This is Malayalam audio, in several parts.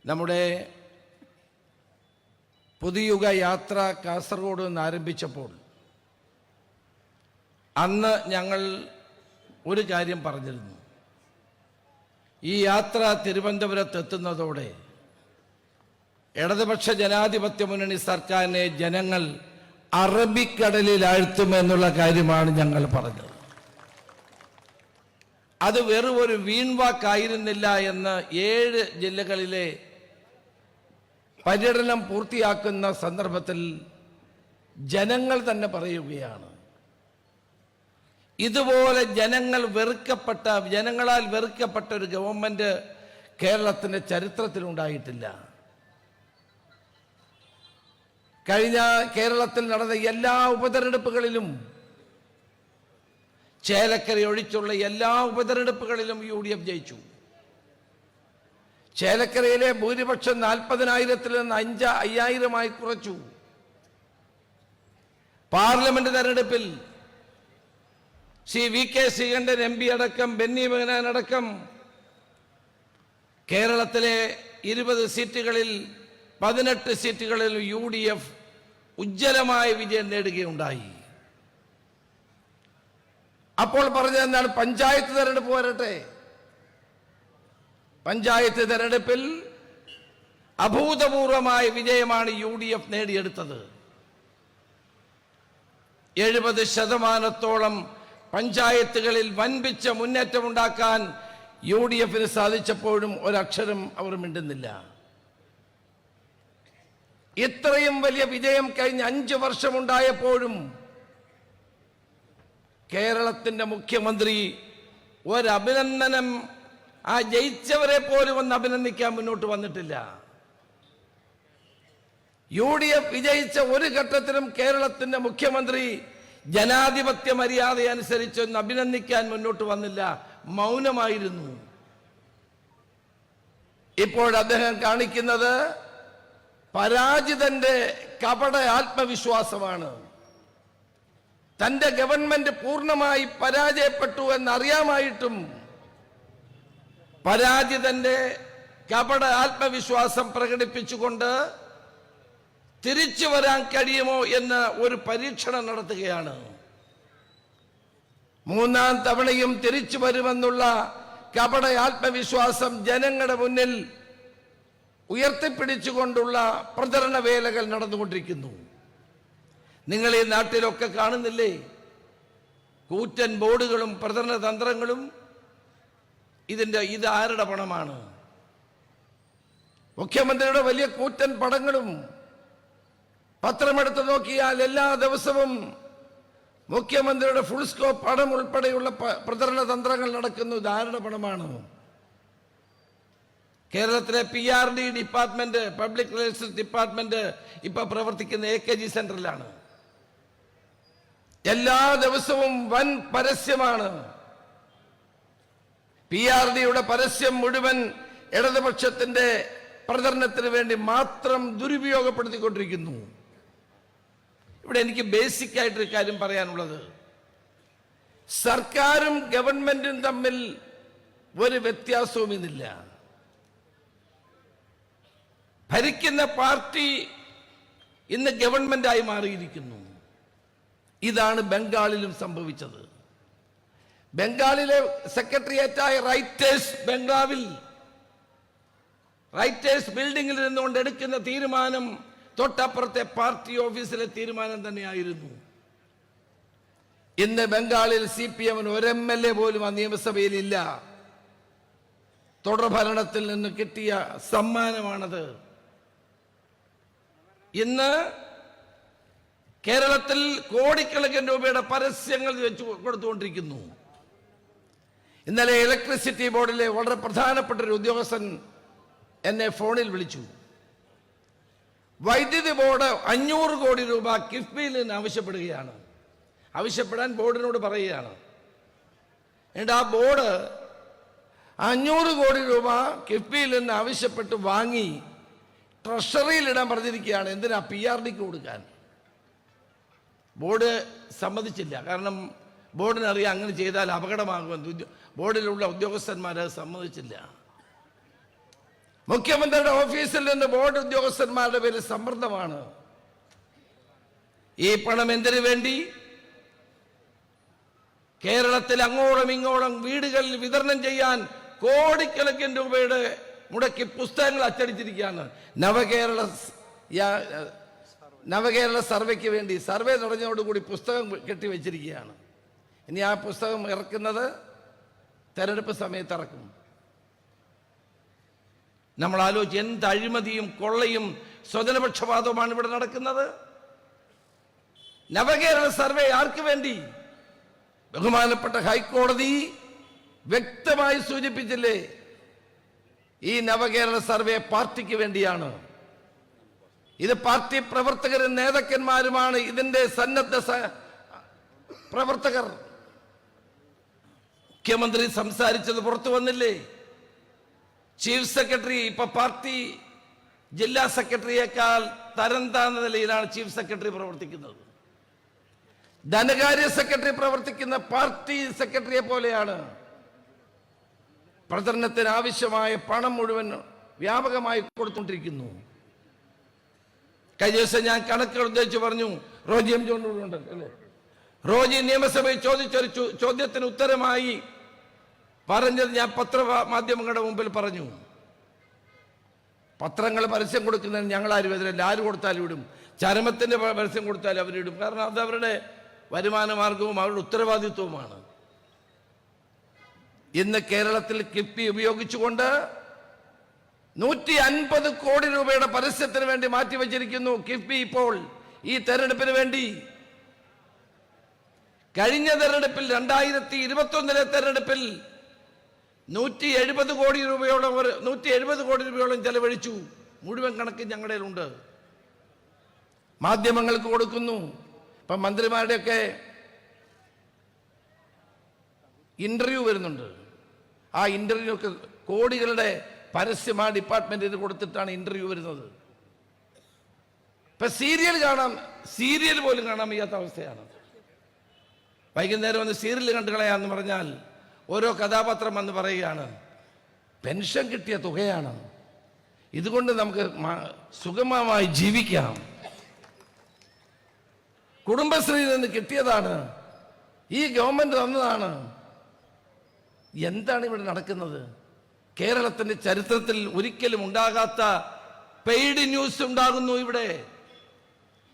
നമ്മുടെ പുതുയുഗ യാത്ര കാസർഗോഡ് നിന്ന് ആരംഭിച്ചപ്പോൾ അന്ന് ഞങ്ങൾ ഒരു കാര്യം പറഞ്ഞിരുന്നു. ഈ യാത്ര തിരുവനന്തപുരത്ത് എത്തുന്നതോടെ ഇടതുപക്ഷ ജനാധിപത്യ മുന്നണി സർക്കാരിനെ ജനങ്ങൾ അറബിക്കടലിൽ ആഴ്ത്തുമെന്നുള്ള കാര്യമാണ് ഞങ്ങൾ പറഞ്ഞത്. അത് വെറും ഒരു വീൺവാക്കായിരുന്നില്ല എന്ന് 7 ജില്ലകളിലെ പര്യടനം പൂർത്തിയാക്കുന്ന സന്ദർഭത്തിൽ ജനങ്ങൾ തന്നെ പറയുകയാണ്. ഇതുപോലെ ജനങ്ങളാൽ വെറുക്കപ്പെട്ട ഒരു ഗവൺമെന്റ് കേരളത്തിന്റെ ചരിത്രത്തിലുണ്ടായിട്ടില്ല. കഴിഞ്ഞ കേരളത്തിൽ നടന്ന എല്ലാ ഉപതെരഞ്ഞെടുപ്പുകളിലും, ചേലക്കര ഒഴിച്ചുള്ള എല്ലാ ഉപതെരഞ്ഞെടുപ്പുകളിലും UDF ജയിച്ചു. ചേലക്കരയിലെ ഭൂരിപക്ഷം 40,000-ൽ നിന്ന് 5,000-ആയി കുറച്ചു. പാർലമെന്റ് തെരഞ്ഞെടുപ്പിൽ VK ശ്രീകണ്ഠൻ MP അടക്കം ബെന്നി ബെഹനാൻ അടക്കം കേരളത്തിലെ 20 സീറ്റുകളിൽ 18 സീറ്റുകളിൽ UDF ഉജ്ജ്വലമായ വിജയം നേടുകയുണ്ടായി. അപ്പോൾ പറഞ്ഞത് എന്താണ്? പഞ്ചായത്ത് തെരഞ്ഞെടുപ്പ് വരട്ടെ. പഞ്ചായത്ത് തെരഞ്ഞെടുപ്പിൽ അഭൂതപൂർവമായ വിജയമാണ് UDF നേടിയെടുത്തത്. 70% പഞ്ചായത്തുകളിൽ വൻപിച്ച മുന്നേറ്റമുണ്ടാക്കാൻ UDFന് സാധിച്ചപ്പോഴും ഒരക്ഷരം അവർ മിണ്ടുന്നില്ല. ഇത്രയും വലിയ വിജയം കഴിഞ്ഞ 5 വർഷമുണ്ടായപ്പോഴും കേരളത്തിന്റെ മുഖ്യമന്ത്രി ഒരഭിനന്ദനം ആ ജയിച്ചവരെ പോലും ഒന്ന് അഭിനന്ദിക്കാൻ മുന്നോട്ട് വന്നിട്ടില്ല. UDF വിജയിച്ച ഒരു ഘട്ടത്തിലും കേരളത്തിന്റെ മുഖ്യമന്ത്രി ജനാധിപത്യ മര്യാദ അനുസരിച്ച് ഒന്ന് അഭിനന്ദിക്കാൻ മുന്നോട്ട് വന്നില്ല, മൗനമായിരുന്നു. ഇപ്പോൾ അദ്ദേഹം കാണിക്കുന്നത് പരാജിതന്റെ കപട ആത്മവിശ്വാസമാണ്. തന്റെ ഗവൺമെന്റ് പൂർണ്ണമായി പരാജയപ്പെട്ടു എന്നറിയാമായിട്ടും പരാജിതന്റെ കപട ആത്മവിശ്വാസം പ്രകടിപ്പിച്ചുകൊണ്ട് തിരിച്ചു വരാൻ കഴിയുമോ എന്ന് ഒരു പരീക്ഷണം നടത്തുകയാണ്. 3ാം തവണയും തിരിച്ചു വരുമെന്നുള്ള കപട ആത്മവിശ്വാസം ജനങ്ങളുടെ മുന്നിൽ ഉയർത്തിപ്പിടിച്ചുകൊണ്ടുള്ള പ്രചരണ വേലകൾ നടന്നുകൊണ്ടിരിക്കുന്നു. നിങ്ങൾ ഈ നാട്ടിലൊക്കെ കാണുന്നില്ലേ? കൂറ്റൻ ബോർഡുകളും പ്രചരണ തന്ത്രങ്ങളും. ഇത് ആരുടെ പണമാണ്? മുഖ്യമന്ത്രിയുടെ വലിയ കൂറ്റൻ പടങ്ങളും. പത്രമെടുത്ത് നോക്കിയാൽ എല്ലാ ദിവസവും മുഖ്യമന്ത്രിയുടെ ഫുൾ സ്കോപ്പ് പടം ഉൾപ്പെടെയുള്ള പ്രചരണ തന്ത്രങ്ങൾ നടക്കുന്നു. ഇത് ആരുടെ പണമാണ്? കേരളത്തിലെ PRD department, public relations department ഇപ്പൊ പ്രവർത്തിക്കുന്ന AKG സെന്ററിലാണ്. എല്ലാ ദിവസവും വൻ പരസ്യമാണ്. PRDയുടെ പരസ്യം മുഴുവൻ ഇടതുപക്ഷത്തിന്റെ പ്രചരണത്തിന് വേണ്ടി മാത്രം ദുരുപയോഗപ്പെടുത്തിക്കൊണ്ടിരിക്കുന്നു. ഇവിടെ എനിക്ക് ബേസിക് ആയിട്ടൊരു കാര്യം പറയാനുള്ളത്, സർക്കാരും ഗവൺമെന്റും തമ്മിൽ ഒരു വ്യത്യാസവും ഇന്നില്ല. ഭരിക്കുന്ന പാർട്ടി ഇന്ന് ഗവൺമെന്റായി മാറിയിരിക്കുന്നു. ഇതാണ് ബംഗാളിലും സംഭവിച്ചത്. ബംഗാളിലെ സെക്രട്ടേറിയറ്റായ റൈറ്റേഴ്സ് ബിൽഡിംഗിൽ നിന്നുകൊണ്ട് എടുക്കുന്ന തീരുമാനം തൊട്ടപ്പുറത്തെ പാർട്ടി ഓഫീസിലെ തീരുമാനം തന്നെയായിരുന്നു. ഇന്ന് ബംഗാളിൽ CPMന് ഒരു MLA പോലും ആ നിയമസഭയിൽ ഇല്ല. തുടർഭരണത്തിൽ നിന്ന് കിട്ടിയ സമ്മാനമാണത്. ഇന്ന് കേരളത്തിൽ കോടിക്കണക്കിന് രൂപയുടെ പരസ്യങ്ങൾ വെച്ച് കൊടുത്തുകൊണ്ടിരിക്കുന്നു. ഇന്നലെ ഇലക്ട്രിസിറ്റി ബോർഡിലെ വളരെ പ്രധാനപ്പെട്ട ഒരു ഉദ്യോഗസ്ഥൻ എന്നെ ഫോണിൽ വിളിച്ചു. വൈദ്യുതി ബോർഡ് 500 കോടി രൂപ കിഫ്ബിയിൽ നിന്ന് ആവശ്യപ്പെടാൻ ബോർഡിനോട് പറയുകയാണ്. എന്നിട്ട് ആ ബോർഡ് 500 കോടി രൂപ കിഫ്ബിയിൽ നിന്ന് ആവശ്യപ്പെട്ട് വാങ്ങി ട്രഷറിയിൽ ഇടാൻ പറഞ്ഞിരിക്കുകയാണ്. എന്തിനാ? PRDക്ക് കൊടുക്കാൻ. ബോർഡ് സമ്മതിച്ചില്ല. കാരണം ബോർഡിനറിയാം അങ്ങനെ ചെയ്താൽ അപകടമാകുമെന്ന്. ബോർഡിലുള്ള ഉദ്യോഗസ്ഥന്മാർ അത് സമ്മതിച്ചില്ല. മുഖ്യമന്ത്രിയുടെ ഓഫീസിൽ നിന്ന് ബോർഡ് ഉദ്യോഗസ്ഥന്മാരുടെ പേരിൽ സമ്മർദ്ദമാണ്. ഈ പണം എന്തിനു വേണ്ടി? കേരളത്തിൽ അങ്ങോളം ഇങ്ങോളം വീടുകളിൽ വിതരണം ചെയ്യാൻ കോടിക്കണക്കിന് രൂപയുടെ മുടക്കി പുസ്തകങ്ങൾ അച്ചടിച്ചിരിക്കുകയാണ്. നവകേരള സർവേക്ക് വേണ്ടി സർവേ തുടങ്ങിയതോടുകൂടി പുസ്തകം കെട്ടിവെച്ചിരിക്കുകയാണ്. ഇനി ആ പുസ്തകം ഇറക്കുന്നത് തെരഞ്ഞെടുപ്പ് സമയത്ത് ഇറക്കും. നമ്മൾ ആലോചിച്ച് എന്ത് അഴിമതിയും കൊള്ളയും സ്വജനപക്ഷപാതവുമാണ് ഇവിടെ നടക്കുന്നത്. നവകേരള സർവേ ആർക്ക് വേണ്ടി? ബഹുമാനപ്പെട്ട ഹൈക്കോടതി വ്യക്തമായി സൂചിപ്പിച്ചില്ലേ, ഈ നവകേരള സർവേ പാർട്ടിക്ക് വേണ്ടിയാണ്. ഇത് പാർട്ടി പ്രവർത്തകരും നേതാക്കന്മാരുമാണ് ഇതിന്റെ സന്നദ്ധ പ്രവർത്തകർ. മുഖ്യമന്ത്രി സംസാരിച്ചത് പുറത്തു വന്നില്ലേ? ചീഫ് സെക്രട്ടറി ഇപ്പൊ പാർട്ടി ജില്ലാ സെക്രട്ടറിയേക്കാൾ തരം താഴ്ന്ന നിലയിലാണ് ചീഫ് സെക്രട്ടറി പ്രവർത്തിക്കുന്നത്. ധനകാര്യ സെക്രട്ടറി പ്രവർത്തിക്കുന്ന പാർട്ടി സെക്രട്ടറിയെ പോലെയാണ്. പ്രചരണത്തിന് ആവശ്യമായ പണം മുഴുവൻ വ്യാപകമായി കൊടുത്തുകൊണ്ടിരിക്കുന്നു. കഴിഞ്ഞ ദിവസം ഞാൻ കണക്കുകൾ ഉദ്ദേശിച്ച് പറഞ്ഞു. റോജി എം ജോൺ ഉണ്ട് അല്ലേ? റോജി നിയമസഭയിൽ ചോദിച്ചൊരു ചോദ്യത്തിന് ഉത്തരമായി പറഞ്ഞത് ഞാൻ പത്രമാധ്യമങ്ങളുടെ മുമ്പിൽ പറഞ്ഞു. പത്രങ്ങൾ പരസ്യം കൊടുക്കുന്നതിന് ഞങ്ങളാരും എതിരല്ല. ആര് കൊടുത്താലും ഇടും. ചരമത്തിന്റെ പരസ്യം കൊടുത്താലും അവരിടും. കാരണം അത് അവരുടെ വരുമാന മാർഗവും അവരുടെ ഉത്തരവാദിത്വവുമാണ്. ഇന്ന് കേരളത്തിൽ കിഫ്ബി ഉപയോഗിച്ചുകൊണ്ട് 150 കോടി രൂപയുടെ പരസ്യത്തിന് വേണ്ടി മാറ്റിവെച്ചിരിക്കുന്നു കിഫ്ബി. ഇപ്പോൾ ഈ തെരഞ്ഞെടുപ്പിന് വേണ്ടി കഴിഞ്ഞ തെരഞ്ഞെടുപ്പിൽ 2021 തെരഞ്ഞെടുപ്പിൽ 170 കോടി രൂപയോളം ചെലവഴിച്ചു. മുഴുവൻ കണക്ക് ഞങ്ങളുടെ ഉണ്ട്. മാധ്യമങ്ങൾക്ക് കൊടുക്കുന്നു. ഇപ്പം മന്ത്രിമാരുടെയൊക്കെ ഇന്റർവ്യൂ വരുന്നുണ്ട്. ആ ഇന്റർവ്യൂ ഒക്കെ കോടികളുടെ പരസ്യം ആ ഡിപ്പാർട്ട്മെന്റ് ഇത് കൊടുത്തിട്ടാണ് ഇന്റർവ്യൂ വരുന്നത്. ഇപ്പൊ സീരിയൽ പോലും കാണാൻ വയ്യാത്ത അവസ്ഥയാണ്. വൈകുന്നേരം വന്ന് സീരിയൽ കണ്ടു കളയാന്ന് പറഞ്ഞാൽ ഓരോ കഥാപാത്രം വന്ന് പറയുകയാണ് പെൻഷൻ കിട്ടിയ തുകയാണ്, ഇതുകൊണ്ട് നമുക്ക് സുഗമമായി ജീവിക്കാം, കുടുംബശ്രീയിൽ നിന്ന് കിട്ടിയതാണ്, ഈ ഗവൺമെന്റ് തന്നതാണ്. എന്താണ് ഇവിടെ നടക്കുന്നത്? കേരളത്തിന്റെ ചരിത്രത്തിൽ ഒരിക്കലും ഉണ്ടാകാത്ത പെയ്ഡ് ന്യൂസ് ഉണ്ടാകുന്നു ഇവിടെ.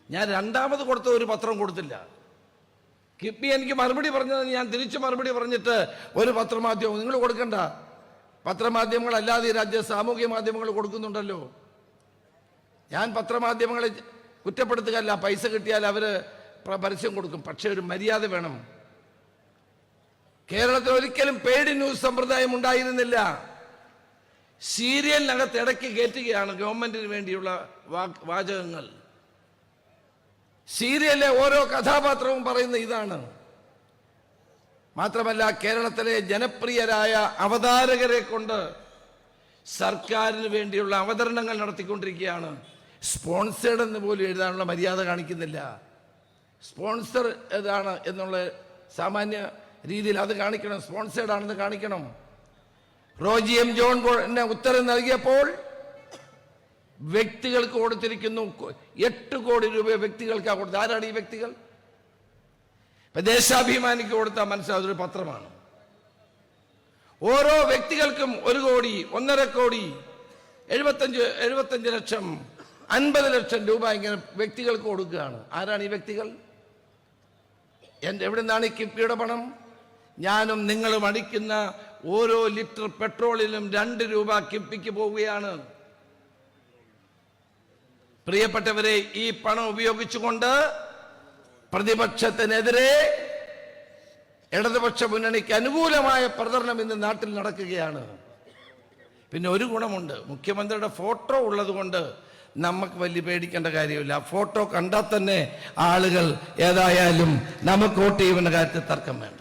ഞാൻ രണ്ടാമത് കൊടുത്ത ഒരു പത്രം കൊടുത്തില്ല. കിഫ്ബി എനിക്ക് മറുപടി പറഞ്ഞത് ഞാൻ തിരിച്ചു മറുപടി പറഞ്ഞിട്ട് ഒരു പത്രമാധ്യമം നിങ്ങൾ കൊടുക്കണ്ട, പത്രമാധ്യമങ്ങൾ അല്ലാതെ രാജ്യ സാമൂഹ്യ മാധ്യമങ്ങൾ കൊടുക്കുന്നുണ്ടല്ലോ. ഞാൻ പത്രമാധ്യമങ്ങളെ കുറ്റപ്പെടുത്തുകയല്ല, പൈസ കിട്ടിയാൽ അവര് പരസ്യം കൊടുക്കും. പക്ഷെ ഒരു മര്യാദ വേണം. കേരളത്തിൽ ഒരിക്കലും പെയ്ഡ് ന്യൂസ് സമ്പ്രദായം ഉണ്ടായിരുന്നില്ല. സീരിയലിനകത്ത് ഇടയ്ക്ക് കയറ്റുകയാണ് ഗവൺമെന്റിന് വേണ്ടിയുള്ള വാചകങ്ങൾ. സീരിയലിലെ ഓരോ കഥാപാത്രവും പറയുന്ന ഇതാണ്. മാത്രമല്ല കേരളത്തിലെ ജനപ്രിയരായ അവതാരകരെ കൊണ്ട് സർക്കാരിന് വേണ്ടിയുള്ള അവതരണങ്ങൾ നടത്തിക്കൊണ്ടിരിക്കുകയാണ്. സ്പോൺസേഡ് എന്ന് പോലും എഴുതാനുള്ള മര്യാദ കാണിക്കുന്നില്ല. സ്പോൺസർ ഏതാണ് എന്നുള്ള സാമാന്യ രീതിയിൽ അത് കാണിക്കണം, സ്പോൺസേഡ് ആണെന്ന് കാണിക്കണം. റോജി എം ജോൺ ഉത്തരം നൽകിയപ്പോൾ വ്യക്തികൾക്ക് കൊടുത്തിരിക്കുന്നു 8 കോടി രൂപ വ്യക്തികൾക്കാണ് കൊടുത്തത്. ആരാണ് ഈ വ്യക്തികൾ? ദേശാഭിമാനിക്ക് കൊടുത്താൽ മനസ്സിലാവും അതൊരു പത്രമാണ്. ഓരോ വ്യക്തികൾക്കും 1 കോടി, 1.5 കോടി, 75 ലക്ഷം, 50 ലക്ഷം രൂപ ഇങ്ങനെ വ്യക്തികൾക്ക് കൊടുക്കുകയാണ്. ആരാണ് ഈ വ്യക്തികൾ? എവിടെ നിന്നാണ് ഈ കിഫ്ബിയുടെ പണം? ഞാനും നിങ്ങളും അടിക്കുന്ന ഓരോ ലിറ്റർ പെട്രോളിനും 2 രൂപ കിഫ്ബിക്ക് പോവുകയാണ്. പ്രിയപ്പെട്ടവരെ, ഈ പണം ഉപയോഗിച്ചുകൊണ്ട് പ്രതിപക്ഷത്തിനെതിരെ ഇടതുപക്ഷ മുന്നണിക്ക് അനുകൂലമായ പ്രചരണം ഇന്ന് നാട്ടിൽ നടക്കുകയാണ്. പിന്നെ ഒരു ഗുണമുണ്ട്, മുഖ്യമന്ത്രിയുടെ ഫോട്ടോ ഉള്ളത് കൊണ്ട് നമുക്ക് വലിയ പേടിക്കേണ്ട കാര്യമില്ല. ഫോട്ടോ കണ്ടാൽ തന്നെ ആളുകൾ ഏതായാലും നമുക്ക് വോട്ട് ചെയ്യുന്ന കാര്യത്തിൽ തർക്കം വേണ്ട.